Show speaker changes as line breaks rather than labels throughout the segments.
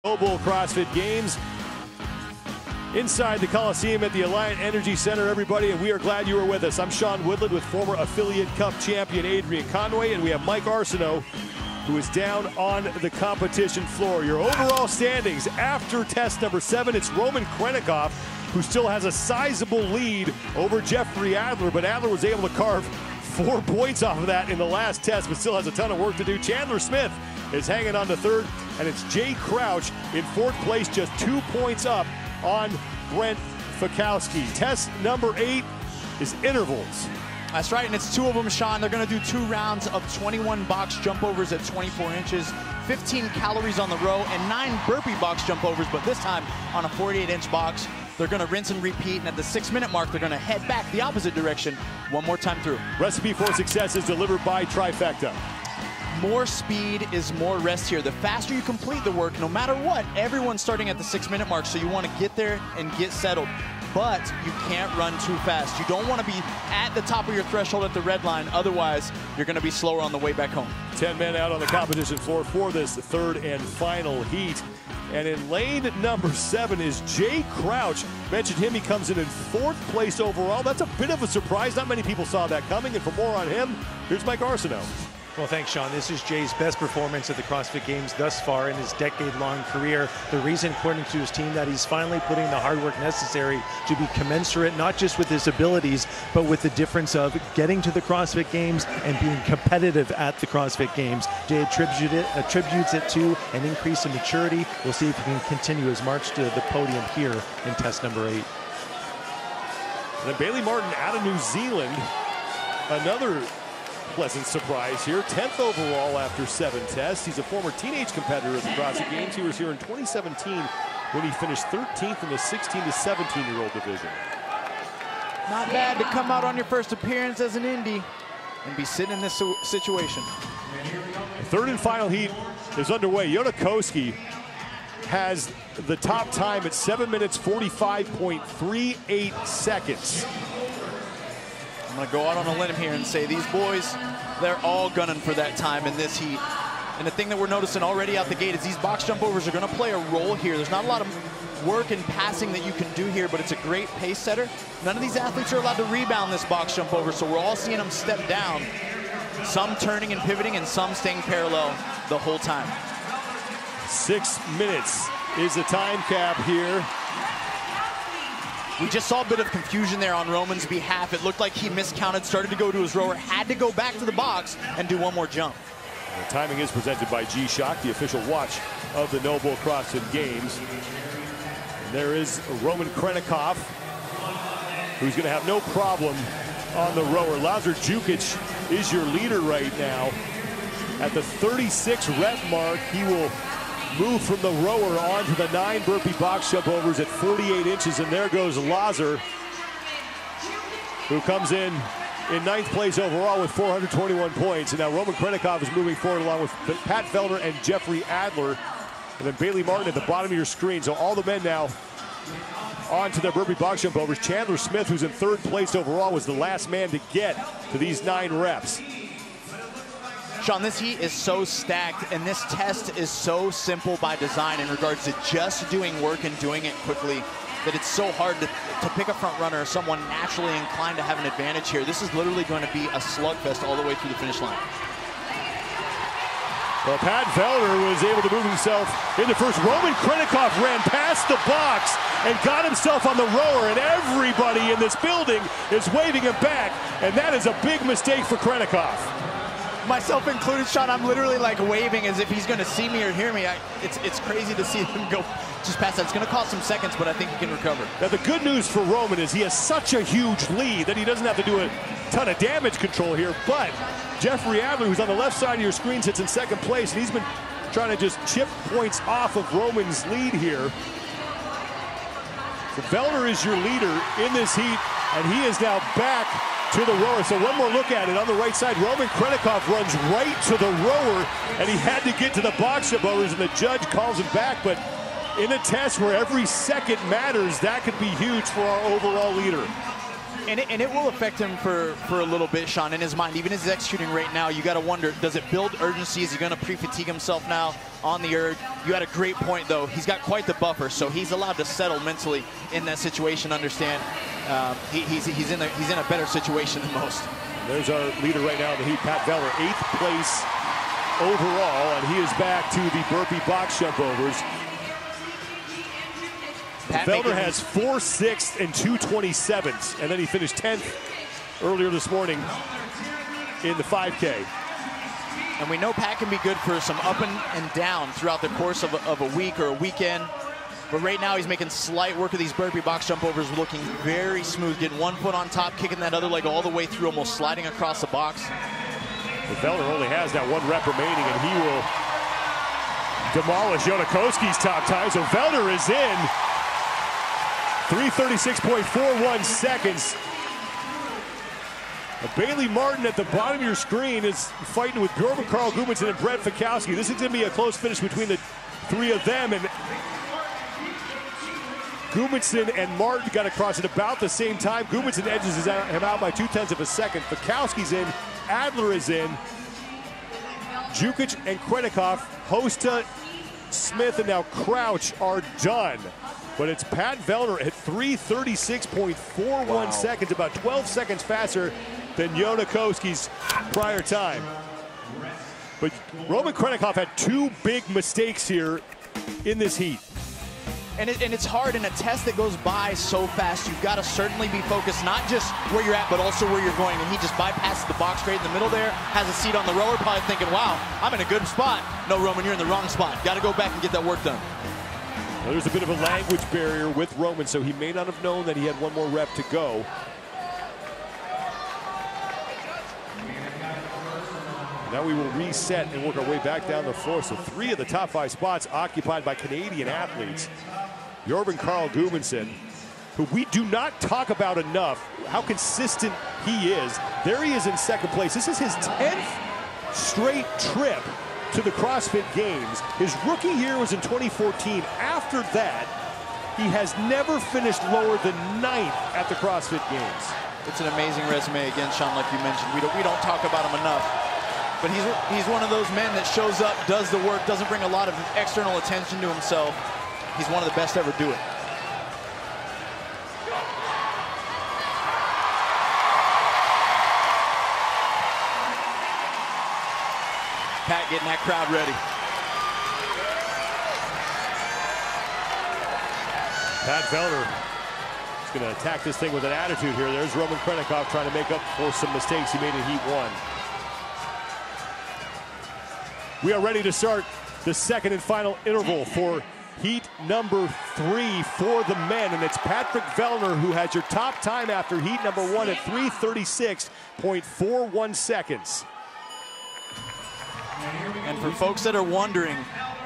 Mobile CrossFit Games inside the Coliseum at the Alliant Energy Center, everybody, and we are glad you are with us. I'm Sean Woodland with former Affiliate Cup champion Adrian Conway, and we have Mike Arsenault, who is down on the competition floor. Your overall standings after test number 7, it's Roman Krennikov, who still has a sizable lead over Jeffrey Adler, but Adler was able to carve 4 points off of that in the last test, but still has a ton of work to do. Chandler Smith is hanging on to 3rd, and it's Jay Crouch in 4th place, just 2 points up on Brent Fikowski. Test number 8 is intervals.
That's right, and it's 2 of them, Sean. They're going to do 2 rounds of 21 box jump overs at 24 inches, 15 calories on the row, and 9 burpee box jump overs, but this time on a 48-inch box. They're going to rinse and repeat, and at the 6-minute mark, they're going to head back the opposite direction one more time through. Recipe for success is delivered by Trifecta. More speed is more rest here. The faster you complete the work, no matter what, everyone's starting at the 6-minute mark, so you want to get there and get settled. But you can't run too fast. You don't want to be at the top of your threshold at the red line, otherwise you're going to be slower on the way back home. 10 men out on the competition floor for this 3rd and final heat. And in lane number 7 is Jay Crouch. Mentioned him, he comes in 4th place overall. That's a bit of a surprise. Not many people saw that coming. And for more on him, here's Mike Arsenault.
Well, thanks, Sean. This is Jay's best performance at the CrossFit Games thus far in his decade-long career. The reason, according to his team, that he's finally putting the hard work necessary to be commensurate, not just with his abilities, but with the difference of getting to the CrossFit Games and being competitive at the CrossFit Games. Jay attributes it to an increase in maturity. We'll see if he can continue his march to the podium here in test number 8.
And then Bailey Martin out of New Zealand, another pleasant surprise here. 10th overall after 7 tests. He's a former teenage competitor at the CrossFit Games. He was here in 2017 when he finished 13th in the 16 to 17-year-old division.
Not bad to come out on your first appearance as an indie and be sitting in this situation.
The 3rd and final heat is underway. Yonakowski has the top time at 7 minutes 45.38 seconds.
I'm going to go out on a limb here and say these boys, they're all gunning for that time in this heat. And the thing that we're noticing already out the gate is these box jump overs are going to play a role here. There's not a lot of work and passing that you can do here, but it's a great pace setter. None of these athletes are allowed to rebound this box jump over, so we're all seeing them step down. Some turning and pivoting and some staying parallel the whole time.
6 minutes is the time cap here.
We just saw a bit of confusion there on Roman's behalf. It looked like he miscounted, started to go to his rower, had to go back to the box and do one more jump.
The timing is presented by G-Shock, the official watch of the Noble CrossFit Games. And there is Roman Krennikov, who's going to have no problem on the rower. Lazar Jukic is your leader right now. At the 36 rep mark, he will move from the rower onto the 9 burpee box jump overs at 48 inches, and there goes Lazar, who comes in 9th place overall with 421 points. And now Roman Krennikov is moving forward along with Pat Feldner and Jeffrey Adler. And then Bailey Martin at the bottom of your screen. So all the men now on to their burpee box jump overs. Chandler Smith, who's in 3rd place overall, was the last man to get to these 9 reps.
Sean, this heat is so stacked, and this test is so simple by design in regards to just doing work and doing it quickly, that it's so hard to pick a front runner or someone naturally inclined to have an advantage here. This is literally going to be a slugfest all the way through the finish line.
Well, Pat Feldner was able to move himself into first. Roman Krennikov ran past the box and got himself on the rower, and everybody in this building is waving him back, and that is a big mistake for Krennikov.
Myself included, Sean, I'm literally like waving as if he's going to see me or hear me. It's crazy to see him go just past that. It's going to cost some seconds, but I think he can recover.
Now, the good news for Roman is he has such a huge lead that he doesn't have to do a ton of damage control here, but Jeffrey Adler, who's on the left side of your screen, sits in 2nd place, and he's been trying to just chip points off of Roman's lead here. So Feldner is your leader in this heat, and he is now back to the rower. So one more look at it. On the right side, Roman Krennikov runs right to the rower, and he had to get to the box jump overs, and the judge calls him back. But in a test where every second matters, that could be huge for our overall leader.
And it will affect him for a little bit, Sean, in his mind. Even as he's executing right now, you got to wonder, does it build urgency? Is he going to pre-fatigue himself now on the erg? You had a great point, though. He's got quite the buffer, so he's allowed to settle mentally in that situation, understand he's in a better situation than most.
There's our leader right now in the heat, Pat Vellner, 8th place overall, and he is back to the burpee box jump overs. Vellner has 4 6th and 2 27ths, and then he finished 10th earlier this morning in the 5K.
And we know Pat can be good for some up and down throughout the course of a week or a weekend. But right now he's making slight work of these burpee box jump overs, looking very smooth, getting one foot on top, kicking that other leg all the way through, almost sliding across the box.
But Vellner only has that 1 rep remaining, and he will demolish Jonakowski's top time. So Vellner is in 3:36.41 seconds. Bailey Martin at the bottom of your screen is fighting with Bjorn Carl Gudmundsson and Brent Fikowski. This is going to be a close finish between the 3 of them, and Gudmundsson and Martin got across at about the same time. Gudmundsson edges him out by 0.2 of a second. Fikowski's in, Adler is in, Jukic and Krennikov, Hosta, Smith, and now Crouch are done. But it's Pat Vellner at 3:36.41 seconds, about 12 seconds faster than Jonakowski's prior time. But Roman Krennikov had 2 big mistakes here in this heat.
And it's hard in a test that goes by so fast. You've got to certainly be focused, not just where you're at, but also where you're going. And he just bypasses the box straight in the middle there, has a seat on the rower, probably thinking, wow, I'm in a good spot. No, Roman, you're in the wrong spot. Got to go back and get that work done.
Well, there's a bit of a language barrier with Roman, so he may not have known that he had 1 more rep to go. Now we will reset and work our way back down the floor. So 3 of the top 5 spots occupied by Canadian athletes. Bjorn Carl Gudmundsson, who we do not talk about enough, how consistent he is. There he is in 2nd place. This is his 10th straight trip to the CrossFit Games. His rookie year was in 2014. After that, he has never finished lower than 9th at the CrossFit Games.
It's an amazing resume again, Sean, like you mentioned. We don't talk about him enough. But he's one of those men that shows up, does the work, doesn't bring a lot of external attention to himself. He's one of the best to ever do it. Pat getting that crowd ready.
Pat Vellner is going to attack this thing with an attitude here. There's Roman Krennikov trying to make up for some mistakes he made in Heat 1. We are ready to start the 2nd and final interval for heat number 3 for the men, and it's Patrick Vellner who has your top time after heat number 1 at 3:36.41 seconds.
And for folks that are wondering,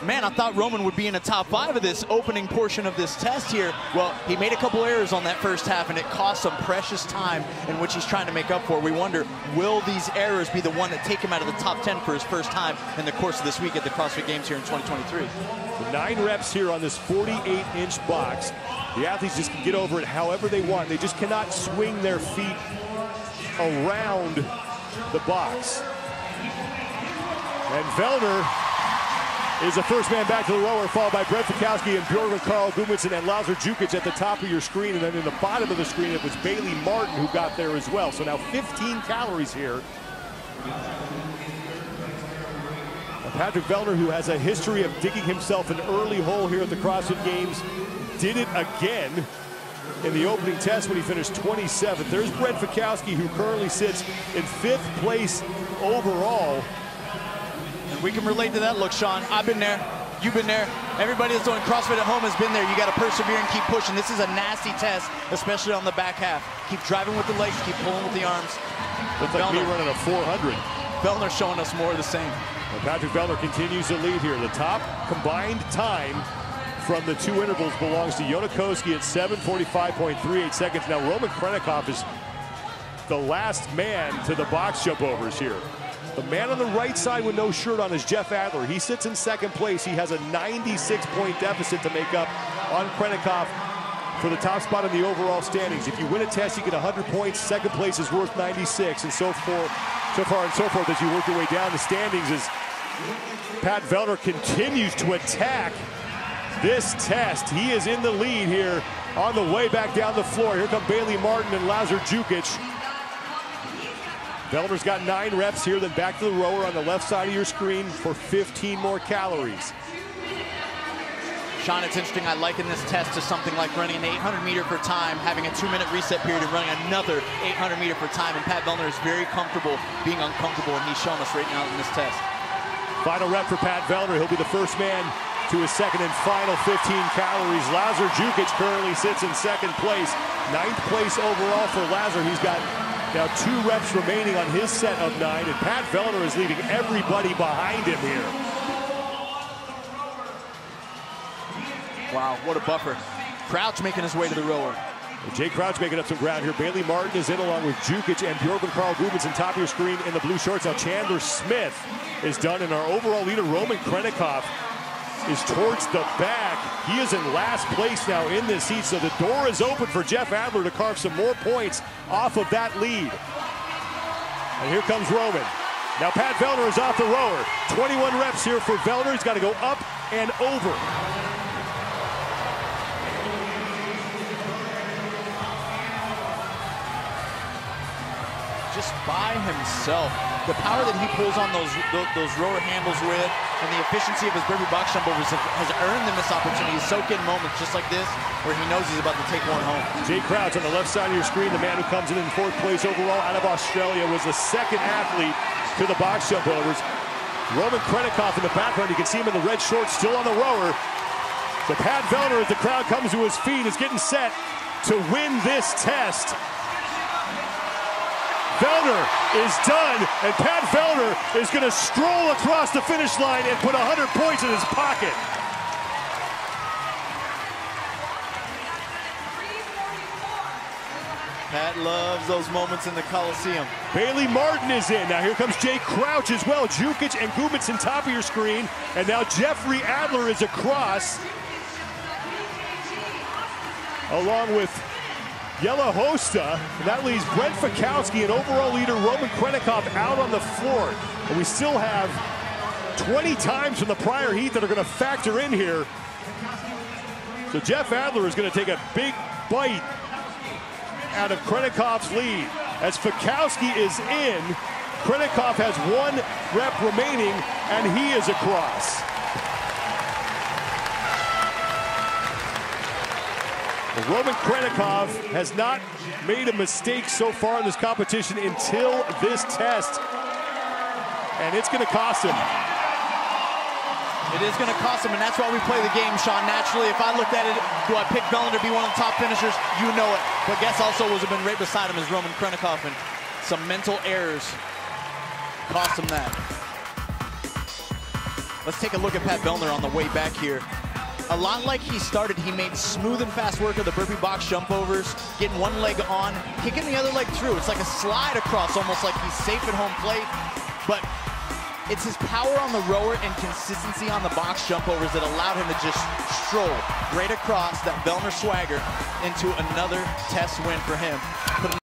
man, I thought Roman would be in the top 5 of this opening portion of this test here. Well, he made a couple errors on that first half, and it cost some precious time in which he's trying to make up for. We wonder, will these errors be the one that take him out of the top 10 for his first time in the course of this week at the CrossFit Games here in 2023?
The 9 reps here on this 48-inch box. The athletes just can get over it however they want. They just cannot swing their feet around the box. And Vellner is the first man back to the rower, followed by Brent Fikowski and Bjorn Carl Gudmundsson and Lazar Jukic at the top of your screen. And then in the bottom of the screen, it was Bailey Martin who got there as well. So now 15 calories here. And Patrick Vellner, who has a history of digging himself an early hole here at the CrossFit Games, did it again in the opening test when he finished 27th. There's Brent Fikowski, who currently sits in 5th place overall.
And we can relate to that look, Sean. I've been there. You've been there. Everybody that's doing CrossFit at home has been there. You got to persevere and keep pushing. This is a nasty test, especially on the back half. Keep driving with the legs, keep pulling with the arms.
Looks like me running a 400.
Vellner showing us more of the same.
And Patrick Vellner continues to lead here. The top combined time from the 2 intervals belongs to Jonakowski at 7:45.38 seconds. Now Roman Krennikov is the last man to the box jump overs here. The man on the right side with no shirt on is Jeff Adler. He sits in 2nd place. He has a 96-point deficit to make up on Krennikov for the top spot in the overall standings. If you win a test, you get 100 points. Second place is worth 96, and so far and so forth as you work your way down the standings as Pat Vellner continues to attack this test. He is in the lead here on the way back down the floor. Here come Bailey Martin and Lazar Jukic. Vellner's got 9 reps here, then back to the rower on the left side of your screen for 15 more calories.
Sean, it's interesting. I liken this test to something like running an 800 meter for time, having a 2-minute reset period, and running another 800 meter for time. And Pat Vellner is very comfortable being uncomfortable, and he's showing us right now in this test.
Final rep for Pat Vellner. He'll be the first man to his second and final 15 calories. Lazar Jukic currently sits in second place. 9th place overall for Lazar. He's got now 2 reps remaining on his set of 9, and Pat Vellner is leaving everybody behind him here.
Wow, what a buffer. Crouch making his way to the rower.
Jay Crouch making up some ground here. Bailey Martin is in along with Jukic and Bjorkman Carl Gudmundsson top of your screen in the blue shorts. Now Chandler Smith is done, and our overall leader, Roman Krennikov, is towards the back. He is in last place now in this heat, so the door is open for Jeff Adler to carve some more points off of that lead. And here comes Roman. Now Pat Vellner is off the rower. 21 reps here for Vellner. He's got to go up and over.
Just by himself, the power that he pulls on those rower handles with, and the efficiency of his burpee box jump overs has earned him this opportunity to soak in moments just like this, where he knows he's about to take one home.
Jay Crouch on the left side of your screen, the man who comes in 4th place overall out of Australia, was the second athlete to the box jump overs. Roman Krennikov in the background, you can see him in the red shorts, still on the rower. So Pat Vellner, as the crowd comes to his feet, is getting set to win this test. Vellner is done, and Pat Vellner is going to stroll across the finish line and put 100 points in his pocket.
Pat loves those moments in the Coliseum.
Bailey Martin is in. Now here comes Jay Crouch as well. Jukic and Gudmundsson top of your screen, and now Jeffrey Adler is across, along with Yella Hosta, and that leaves Brent Fikowski and overall leader Roman Krennikov out on the floor. And we still have 20 times from the prior heat that are going to factor in here. So Jeff Adler is going to take a big bite out of Krennikov's lead. As Fikowski is in, Krennikov has 1 rep remaining, and he is across. Roman Krennikov has not made a mistake so far in this competition until this test, and it's going to cost him.
It is going to cost him, and that's why we play the game, Sean. Naturally, if I looked at it, do I pick Vellner to be one of the top finishers? You know it. But guess also was have been right beside him is Roman Krennikov, and some mental errors cost him that. Let's take a look at Pat Vellner on the way back here. A lot like he started, he made smooth and fast work of the burpee box jump overs, getting one leg on, kicking the other leg through. It's like a slide across, almost like he's safe at home plate. But it's his power on the rower and consistency on the box jump overs that allowed him to just stroll right across that Vellner swagger into another test win for him.